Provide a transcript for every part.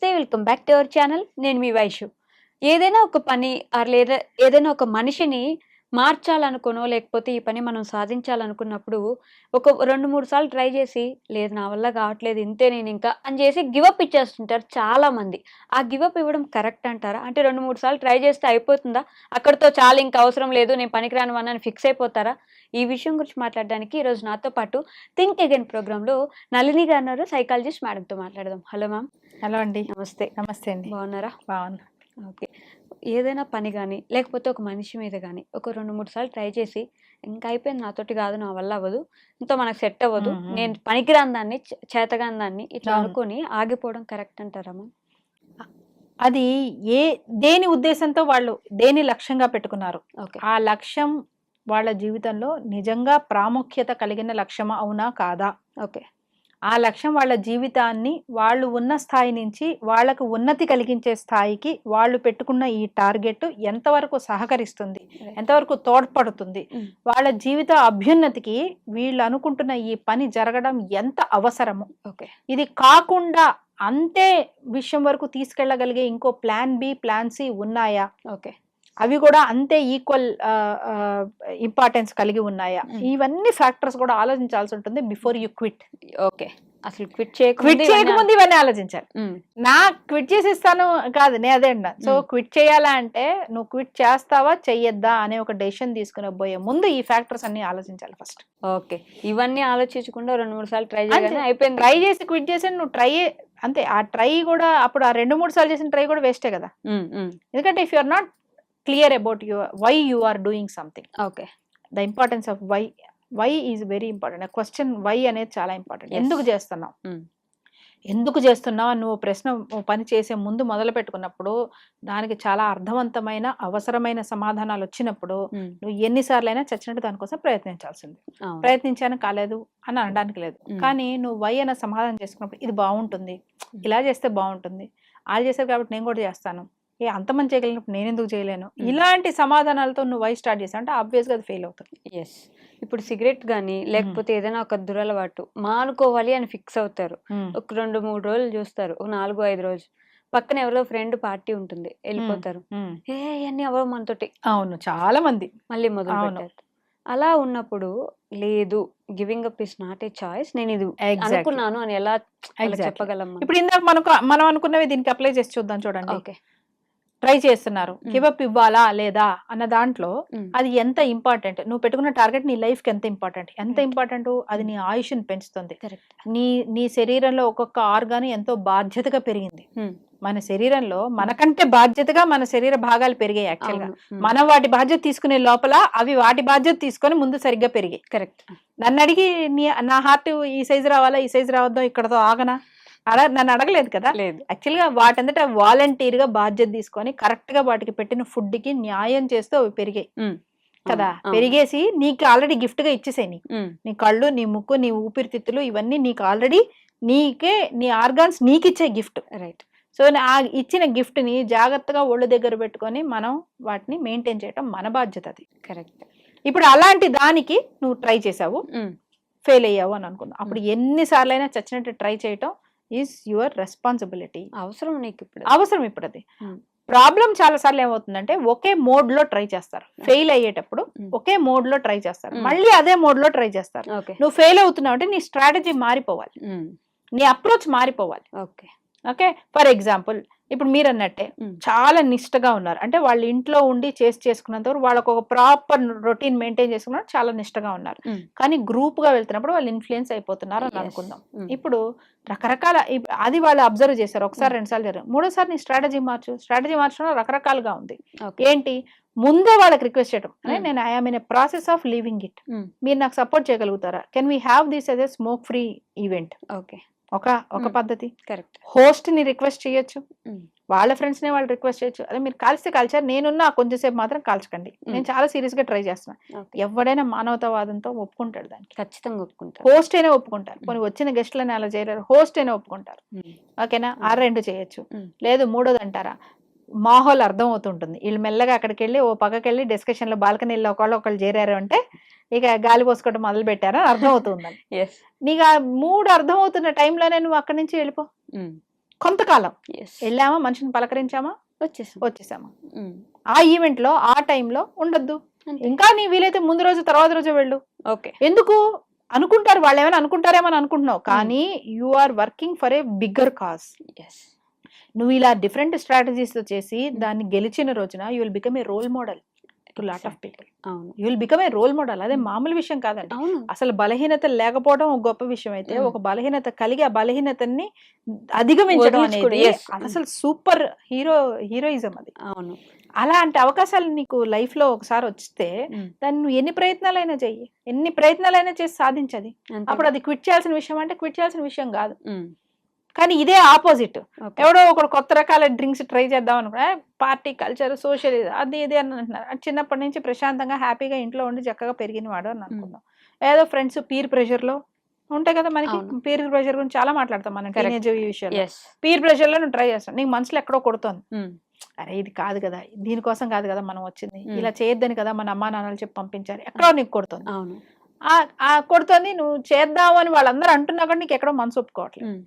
నమస్తే welcome back to our channel. నేను మీ వైషు. ఏదైనా ఒక పని లేదా ఏదైనా ఒక మనిషిని మార్చాలనుకునో లేకపోతే ఈ పని మనం సాధించాలనుకున్నప్పుడు ఒక 2, 3 సార్లు ట్రై చేసి లేదు నా వల్ల కావట్లేదు ఇంతే నేను ఇంకా అని చేసి గివప్ ఇచ్చేస్తుంటారు చాలా మంది. ఆ గివప్ ఇవ్వడం కరెక్ట్ అంటారా? అంటే 2, 3 సార్లు ట్రై చేస్తే అయిపోతుందా? అక్కడితో చాలా ఇంకా అవసరం లేదు నేను పనికిరాను అని ఫిక్స్ అయిపోతారా? ఈ విషయం గురించి మాట్లాడడానికి ఈరోజు నాతో పాటు థింక్ అగైన్ ప్రోగ్రాంలో నళిని గారు ఉన్నారు. సైకాలజిస్ట్ మేడంతో మాట్లాడదాం. Hello ma'am. హలో అండి. నమస్తే. నమస్తే అండి. బాగున్నారా? బాగున్నా. ఓకే. ఏదైనా పని గానీ, లేకపోతే ఒక మనిషి మీద గానీ, ఒక 2, 3 సార్లు ట్రై చేసి, ఇంక అయిపోయింది నాతోటి గాదు, నా వల్ల అవ్వదు, ఇంతో మనకు సెట్ అవ్వదు, నేను పనికిరాని దాన్ని, చేతగాని దాన్ని ఇట్లా అనుకోని ఆగిపోవడం కరెక్ట్ అంటారా మ్యామ్? అది దేని ఉద్దేశంతో వాళ్ళు దేని లక్ష్యంగా పెట్టుకున్నారు, ఓకే. ఆ లక్ష్యం వాళ్ళ జీవితంలో నిజంగా ప్రాముఖ్యత కలిగిన లక్ష్యమా అవునా కాదా, ఓకే. ఆ లక్ష్యం వాళ్ళ జీవితాన్ని వాళ్ళు ఉన్న స్థాయి నుంచి వాళ్ళకు ఉన్నతి కలిగించే స్థాయికి వాళ్ళు పెట్టుకున్న ఈ టార్గెట్ ఎంతవరకు సహకరిస్తుంది, ఎంతవరకు తోడ్పడుతుంది, వాళ్ళ జీవిత అభ్యున్నతికి వీళ్ళు అనుకుంటున్న ఈ పని జరగడం ఎంత అవసరము, ఓకే. ఇది కాకుండా అంతే విషయం వరకు తీసుకెళ్లగలిగే ఇంకో ప్లాన్ బి, ప్లాన్ సి ఉన్నాయా, ఓకే, అవి కూడా అంతే ఈక్వల్ ఇంపార్టెన్స్ కలిగి ఉన్నాయా, ఇవన్నీ ఫ్యాక్టర్స్ కూడా ఆలోచించాల్సి ఉంటుంది బిఫోర్ యూ క్విట్. ఓకే. అసలు క్విట్ చేయకముందు ఇవన్నీ ఆలోచించాలి. నా క్విట్ చేసిస్తాను కాదు, నేను అదే అన్నా. సో క్విట్ చేయాలా అంటే నువ్వు క్విట్ చేస్తావా చెయ్యొద్దా అనే ఒక డెసిషన్ తీసుకునే పోయే ముందు ఈ ఫ్యాక్టర్స్ అన్ని ఆలోచించాలి ఫస్ట్. ఓకే. ఇవన్నీ ఆలోచించకుండా 2, 3 సార్లు ట్రై చేయగానే అయిపోయింది. ట్రై చేసి క్విట్ చేసి నువ్వు ట్రై అంతే. ఆ ట్రై కూడా అప్పుడు ఆ 2, 3 సార్లు చేసిన ట్రై కూడా వేస్టే కదా. ఎందుకంటే if you are not clear about why you are doing something, okay, the importance of why is very important. Question why అనేది చాలా ఇంపార్టెంట్. ఎందుకు చేస్తున్నావు, ఎందుకు చేస్తున్నావు నువ్వు ప్రశ్న పని చేసే ముందు మొదలు పెట్టుకున్నప్పుడు దానికి చాలా అర్థవంతమైన అవసరమైన సమాధానాలు వచ్చినప్పుడు నువ్వు ఎన్నిసార్లు అయినా చచ్చినట్టు దానికోసం ప్రయత్నించాల్సింది. ప్రయత్నించాను కాలేదు అని అనడానికి లేదు. కానీ నువ్వు వై అన్న సమాధానం చేసుకున్నప్పుడు ఇది బాగుంటుంది, ఇలా చేస్తే బాగుంటుంది, వాళ్ళు చేశారు కాబట్టి నేను కూడా చేస్తాను, అంతమంది చేయగలిగినప్పుడు నేను ఎందుకు చేయలేను, ఇలాంటి సమాధానాలతో నువ్వు వై స్టార్ట్ చేస్తావు అంటే ఆబ్వియస్గా అది ఫెయిల్ అవుతుంది. ఎస్. ఇప్పుడు సిగరెట్ కానీ లేకపోతే ఏదైనా ఒక దురలవాటు మానుకోవాలి అని ఫిక్స్ అవుతారు. ఒక 2, 3 రోజులు చూస్తారు, ఒక 4, 5 రోజులు పక్కన ఎవరో ఫ్రెండ్ పార్టీ ఉంటుంది, వెళ్ళిపోతారు. అన్నీ అవ్వవు మనతోటి. అవును, చాలా మంది మళ్ళీ మొదలు పెట్టారు. అలా ఉన్నప్పుడు లేదు, giving up is not a choice, నేను ఇది అనుకున్నాను అని ఎలా చెప్పగలం? ఇప్పుడు ఇందాక మనం అనుకున్నవి దీనికి అప్లై చేసి చూద్దాం. చూడండి, ఓకే, ట్రై చేస్తున్నారు, గివప్ ఇవ్వాలా లేదా అన్న దాంట్లో అది ఎంత ఇంపార్టెంట్, నువ్వు పెట్టుకున్న టార్గెట్ నీ లైఫ్ కి ఎంత ఇంపార్టెంట్, అది నీ ఆయుష్ని పెంచుతుంది. నీ శరీరంలో ఒక్కొక్క ఆర్గాన్ ఎంతో బాధ్యతగా పెరిగింది. మన శరీరంలో మనకంటే బాధ్యతగా మన శరీర భాగాలు పెరిగాయి. యాక్చువల్ గా మనం వాటి బాధ్యత తీసుకునే లోపల అవి వాటి బాధ్యత తీసుకొని ముందు సరిగ్గా పెరిగాయి. కరెక్ట్. నన్ను అడిగి నా హార్ట్ ఈ సైజు రావాలా, ఈ సైజు రావద్దో ఇక్కడతో ఆగనా నన్ను అడగలేదు కదా. యాక్చువల్ గా వాటంతటా వాలంటీర్ గా బాధ్యత తీసుకొని కరెక్ట్ గా వాటికి పెట్టిన ఫుడ్ కి న్యాయం చేస్తూ అవి పెరిగాయి కదా. పెరిగేసి నీకు ఆల్రెడీ గిఫ్ట్ గా ఇచ్చేసాయి. నీ కళ్ళు, నీ ముక్కు, నీ ఊపిరితిత్తులు ఇవన్నీ నీకు ఆల్రెడీ నీ ఆర్గాన్స్ నీకు ఇచ్చే గిఫ్ట్. రైట్. సో ఆ ఇచ్చిన గిఫ్ట్ ని జాగ్రత్తగా ఒళ్ళు దగ్గర పెట్టుకొని మనం వాటిని మెయింటైన్ చేయడం మన బాధ్యత. అది కరెక్ట్. ఇప్పుడు అలాంటి దానికి నువ్వు ట్రై చేసావు, ఫెయిల్ అయ్యావు అని అనుకుందాం. అప్పుడు ఎన్నిసార్లు అయినా చచ్చినట్టు ట్రై చేయటం ఈజ్ యువర్ రెస్పాన్సిబిలిటీ. అవసరం నీకు ఇప్పుడు, అవసరం ఇప్పుడు. అది ప్రాబ్లం చాలా సార్లు ఏమవుతుందంటే ఒకే మోడ్ లో ట్రై చేస్తారు. ఫెయిల్ అయ్యేటప్పుడు ఒకే మోడ్ లో ట్రై చేస్తారు, మళ్ళీ అదే మోడ్ లో ట్రై చేస్తారు. నువ్వు ఫెయిల్ అవుతున్నావు అంటే నీ స్ట్రాటజీ మారిపోవాలి, నీ అప్రోచ్ మారిపోవాలి. Okay okay. ఫర్ ఎగ్జాంపుల్ ఇప్పుడు మీరు అన్నట్టే చాలా నిష్టగా ఉన్నారు అంటే వాళ్ళ ఇంట్లో ఉండి చేసుకున్నంత వరకు వాళ్ళకు ఒక ప్రాపర్ రొటీన్ మెయింటైన్ చేసుకున్నారు, చాలా నిష్టగా ఉన్నారు. కానీ గ్రూప్ గా వెళ్తున్నప్పుడు వాళ్ళు ఇన్ఫ్లుయెన్స్ అయిపోతున్నారు అని అనుకుందాం. ఇప్పుడు రకరకాల అది వాళ్ళు అబ్జర్వ్ చేశారు, ఒకసారి 2 సార్లు జరిగింది, 3వ సారి నీ స్ట్రాటజీ మార్చడం రకరకాలుగా ఉంది. ఏంటి, ముందే వాళ్ళకి రిక్వెస్ట్ చేయడం, నేను I am in a process of leaving it, మీరు నాకు సపోర్ట్ చేయగలుగుతారా, can we have this as a smoke free event. Okay, ఒక పద్ధతి. కరెక్ట్. హోస్ట్ ని రిక్వెస్ట్ చేయొచ్చు, వాళ్ళ ఫ్రెండ్స్ ని వాళ్ళు రిక్వెస్ట్ చేయొచ్చు, అదే మీరు కాల్స్తే కాల్చారు, నేనున్నా కొంచెంసేపు మాత్రం కాల్చకండి, నేను చాలా సీరియస్ గా ట్రై చేస్తున్నాను. ఎవడైనా మానవతావాదంతో ఒప్పుకుంటాడు, దానికి ఖచ్చితంగా ఒప్పుకుంటారు. హోస్ట్ అయినా ఒప్పుకుంటారు, కొన్ని వచ్చిన గెస్ట్లని అలా చేయలేరు, హోస్ట్ అయినా ఒప్పుకుంటారు. ఓకేనా, ఆ 2 చేయొచ్చు. లేదు 3వది అంటారా, మాహోల్ అర్థం అవుతుంటుంది, వీళ్ళు మెల్లగా అక్కడికి వెళ్ళి ఓ పక్కకి వెళ్ళి డిస్కషన్ లో బాల్కనీలో ఒకళ్ళు చేరారు అంటే ఇక గాలి పోసుకోవడం మొదలు పెట్టారా అర్థం అవుతుందని. నీకు ఆ 3 అర్థం అవుతున్న టైంలోనే నువ్వు అక్కడి నుంచి వెళ్ళిపో. కొంతకాలం ఎస్ వెళ్ళామా, మనిషిని పలకరించామా, వచ్చేసాం. వచ్చేసామా. ఆ ఈవెంట్ లో ఆ టైంలో ఉండొద్దు. అంతే. ఇంకా నీ వీలైతే ముందు రోజు తర్వాత రోజు వెళ్ళు. ఓకే. ఎందుకు అనుకుంటారు, వాళ్ళు ఏమైనా అనుకుంటారేమో అని అనుకుంటున్నావు, కానీ you are working for a bigger cause. Yes నువ్వు ఇలా డిఫరెంట్ స్ట్రాటజీస్ తో చేసి దాన్ని గెలిచిన రోజున you will become a role model to lot of people. అవును. You will become a role model. అదే మామూలు విషయం కాదండి. అవును. అసలు బలహీనత లేకపోవడం ఒక గొప్ప విషయం అయితే, ఒక బలహీనత కలిగి ఆ బలహీనతని అధిగమించడం వదిలించుకోవడం. అనేది Yes. అది అసలు సూపర్ హీరోయిజం అది. అవును. అలాంటి అవకాశాలు నీకు లైఫ్ లో ఒకసారి వస్తే దాన్ని నువ్వు ఎన్ని ప్రయత్నాలైనా చెయ్యి, ఎన్ని ప్రయత్నాలైనా చేసి సాధించది. అంతే. అప్పుడు అది క్విట్ చేయాల్సిన విషయం అంటే క్విట్ చేయాల్సిన విషయం కాదు. ఉమ్. కానీ ఇదే ఆపోజిట్. ఓకే. ఎవడో ఒకడు కొత్త రకాల డ్రింక్స్ ట్రై చేద్దాం అనుకున్నా, పార్టీ కల్చర్ సోషలిజం అది ఇది అని అంటున్నారు. అది చిన్నప్పటి నుంచి ప్రశాంతంగా హ్యాపీగా ఇంట్లో ఉండి చక్కగా పెరిగిన వాడు అని అనుకుందాం. ఏదో ఫ్రెండ్స్ పీర్ ప్రెషర్ లో ఉంటాయి కదా మనకి. అవును. పీర్ ప్రెషర్ గురించి చాలా మాట్లాడతాం మనం Correct. టీనేజ్ ఈ విషయంలో. ఎస్. పీర్ ప్రెషర్ లో నువ్వు ట్రై చేస్తావు, నీకు మనసులో ఎక్కడో కొడుతోంది, ఉమ్. అరే ఇది కాదు కదా, దీనికోసం కాదు కదా మనం వచ్చింది, Hmm. ఇలా చేయొద్దని కదా మన అమ్మా నాన్నలు చెప్పి పంపించారు, ఎక్కడో నీకు కొడుతుంది. అవును. ఆ కొడుతుంది, నువ్వు చేద్దాము అని వాళ్ళందరూ అంటున్నా కూడా నీకు ఎక్కడో మనసు ఒప్పుకోవట్లేదు. ఉమ్.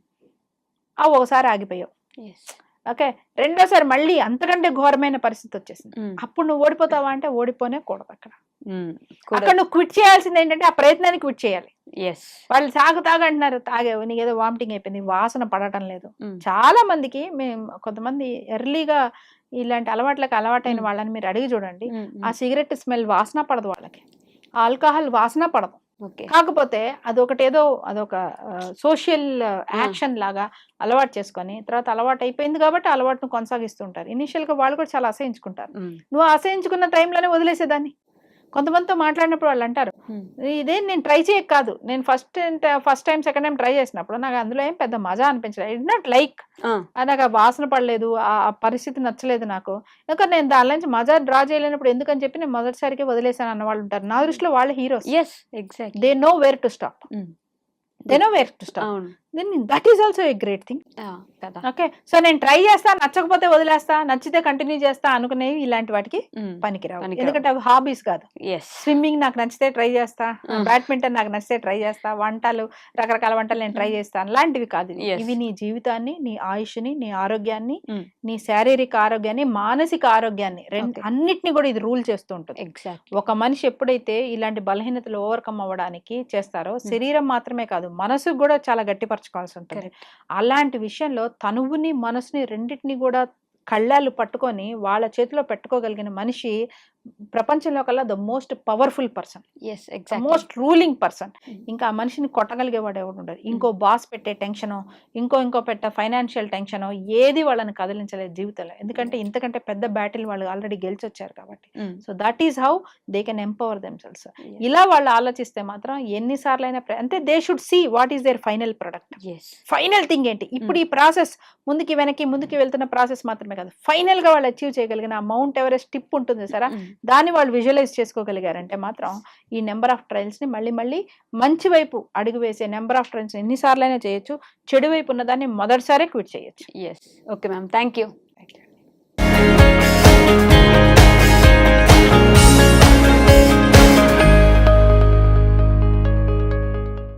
ఆ ఒకసారి ఆగిపోయావు. ఎస్. ఓకే, రెండోసారి మళ్ళీ అంతకంటే ఘోరమైన పరిస్థితి వచ్చేసింది. ఉమ్. అప్పుడు నువ్వు ఓడిపోతావా అంటే ఓడిపోనే కూడదు. అక్కడ ఉమ్. అక్కడ నువ్వు క్విట్ చేయాల్సింది ఏంటంటే ఆ ప్రయత్నాన్ని క్విట్ చేయాలి. ఎస్. వాళ్ళు తాగంటున్నారు, తాగేవు, నీకు ఏదో వామిటింగ్ అయిపోయింది, వాసన పడటం లేదు. ఉమ్. చాలా మందికి మేము కొంతమంది ఎర్లీగా ఇలాంటి అలవాట్లకు అలవాటైన వాళ్ళని మీరు అడిగి చూడండి, ఉమ్. ఆ సిగరెట్ స్మెల్ వాసన పడదు వాళ్ళకి, ఆల్కహాల్ వాసన పడదు. ఓకే. కాకపోతే అదొక సోషల్ యాక్షన్ లాగా అలవాటు చేసుకొని తర్వాత అలవాటు అయిపోయింది కాబట్టి అలవాటును కొనసాగిస్తుంటారు. ఇనిషియల్ గా వాళ్ళు కూడా చాలా అసహించుకుంటారు. ఉమ్. నువ్వు అసహించుకున్న టైంలోనే వదిలేసేదాన్ని. కొంతమందితో మాట్లాడినప్పుడు వాళ్ళు అంటారు, ఇదే నేను ట్రై చేయక కాదు, నేను first time second time try చేసినప్పుడు నాకు అందులో ఏం పెద్ద మజా అనిపించలేదు. ఇట్ నాట్ లైక్ నాకు ఆ వాసన పడలేదు, ఆ పరిస్థితి నచ్చలేదు నాకు, ఎందుకంటే నేను దాని నుంచి మజా డ్రా చేయలేనప్పుడు ఎందుకని చెప్పి నేను మొదటిసారికి వదిలేసాను అన్న వాళ్ళు ఉంటారు. నా దృష్టిలో వాళ్ళు heroes. Yes. Exactly. They know where to stop. అవును. then that is also a great thing. కదా. ఓకే, సో నేను ట్రై చేస్తా, నచ్చకపోతే వదిలేస్తా, నచ్చితే కంటిన్యూ చేస్తా అనుకునేవి ఇలాంటి వాటికి పనికిరావు. ఎందుకంటే అవి హాబీస్ కాదు. ఎస్. స్విమ్మింగ్ నాకు నచ్చితే ట్రై చేస్తా, బ్యాడ్మింటన్ నాకు నచ్చితే ట్రై చేస్తా, వంటలు రకరకాల వంటలు నేను ట్రై చేస్తాను, లాంటివి కాదు. Yes. ఇవి నీ జీవితాన్ని, నీ ఆయుష్ని, నీ ఆరోగ్యాన్ని, Mm. నీ శారీరక ఆరోగ్యాన్ని, మానసిక ఆరోగ్యాన్ని Okay. అన్నిటిని కూడా ఇది రూల్ చేస్తూ ఉంటుంది. ఎగ్జాక్ట్లీ. ఒక మనిషి ఎప్పుడైతే ఇలాంటి బలహీనతలు ఓవర్కమ్ అవ్వడానికి చేస్తారో శరీరం మాత్రమే కాదు మనసు కూడా చాలా గట్టిపరచుకోవాల్సి ఉంటుంది. అలాంటి విషయంలో తనువుని మనసుని రెండింటిని కూడా కళ్ళాలు పట్టుకొని వాళ్ళ చేతిలో పెట్టుకోగలిగిన మనిషి ప్రపంచంలో కల్లా the most powerful person, yes. Exactly. Most ruling person. ఇంకా ఆ మనిషిని కొట్టగలిగేవాడు ఎవడు ఉండదు. ఇంకో బాస్ పెట్టే టెన్షనో ఇంకో పెట్టే ఫైనాన్షియల్ టెన్షనో ఏది వాళ్ళని కదిలించలేదు జీవితంలో. ఎందుకంటే ఇంతకంటే పెద్ద బ్యాటిల్ వాళ్ళు ఆల్రెడీ గెలిచొచ్చారు కాబట్టి. So that is how they can empower themselves. ఇలా వాళ్ళు ఆలోచిస్తే మాత్రం ఎన్నిసార్లు అయినా అంటే they should see what is their final product, yes. Final thing ఏంటి. ఇప్పుడు ఈ ప్రాసెస్ ముందుకి వెళ్తున్న ప్రాసెస్ మాత్రమే కాదు, ఫైనల్ గా వాళ్ళు అచీవ్ చేయగలిగిన మౌంట్ ఎవరెస్ట్ టిప్ ఉంటుంది సరే, దాన్ని వాళ్ళు విజువలైజ్ చేసుకోగలిగారంటే మాత్రం ఈ నెంబర్ ఆఫ్ ట్రయల్స్ ని మళ్ళీ మంచి వైపు అడుగు వేసే నెంబర్ ఆఫ్ ట్రయల్స్ ఎన్నిసార్లు అయినా చేయొచ్చు, చెడు వైపు ఉన్న దాన్ని మొదటిసారి క్విట్ చేయొచ్చు. Yes. Okay ma'am, thank you.